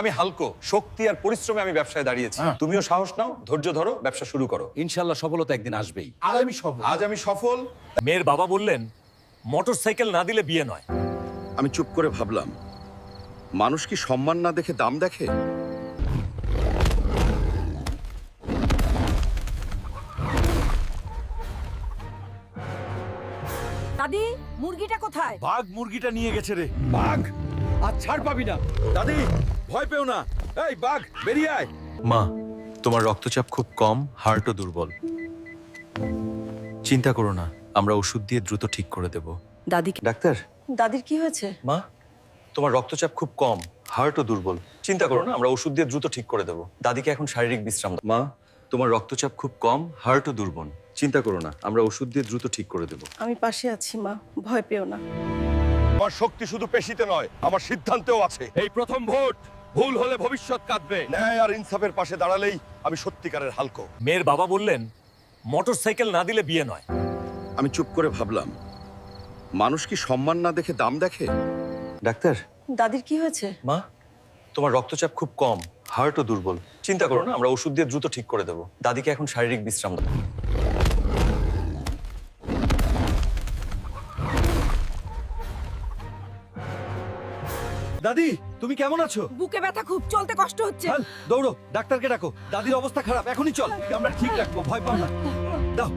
আমি হালকো, শক্তি আর পরিশ্রমে আমি ব্যবসায় দাঁড়িয়েছি। তুমিও সাহস নাও, ধৈর্য ধরো, ব্যবসা শুরু করো। ইনশাল্লাহ সফলতা একদিন আসবেই। আজ আমি সফল। মেয়ের বাবা বললেন মোটরসাইকেল না দিলে বিয়ে নয়। আমি চুপ করে ভাবলাম, মানুষ কি সম্মান না দেখে দাম দেখে? দাদি, মুরগিটা কোথায়? বাঘ মুরগিটা নিয়ে গেছে রে। বাঘ আর ছাড় পাবি না। দাদি, ভয় পেও না। এই বাঘ, বেরিয়ে আয়। মা, তোমার রক্তচাপ খুব কম, হার্টও দুর্বল। চিন্তা করো না, আমরা ওষুধ দিয়ে দ্রুত ঠিক করে দেব। দাদি, ডাক্তার, দাদির কি হয়েছে? মা, তোমার রক্তচাপ খুব কম, হার্টও দুর্বল। চিন্তা করো না, আমরা ওষুধ দিয়ে দ্রুত ঠিক করে দেব। দাদিকে এখন শারীরিক বিশ্রাম দাও। মা, তোমার রক্তচাপ খুব কম, হার্টও দুর্বল। চিন্তা করো না, আমরা ওষুধ দিয়ে দ্রুত ঠিক করে দেব। আমি পাশে আছি মা, ভয় পেও না। আমার শক্তি শুধু পেশিতে নয়, আমার সিদ্ধান্তেও আছে। এই প্রথম ভোট, ভুল হলে ভবিষ্যৎ কাঁদবে। ন্যায় আর ইনসাফের পাশে দাঁড়ালেই আমি সত্যিকারের হালকো। মেয়ের বাবা বললেন মোটরসাইকেল না দিলে বিয়ে নয়। আমি চুপ করে ভাবলাম, মানুষ কি সম্মান না দেখে দাম দেখে? ডাক্তার, দাদির কি হয়েছে? মা, তোমার রক্তচাপ খুব কম, হার্টও দুর্বল। চিন্তা করো না, আমরা ওষুধ দিয়ে দ্রুত ঠিক করে দেব। দাদিকে এখন শারীরিক বিশ্রাম দাও। দাদি, তুমি কেমন আছো? বুকে ব্যথা খুব, চলতে কষ্ট হচ্ছে। চল, দৌড়ো, ডাক্তারকে ডাকো। দাদির অবস্থা খারাপ, এখনই চল। আমরা ঠিক রাখবো, ভয় পাও না। দাও।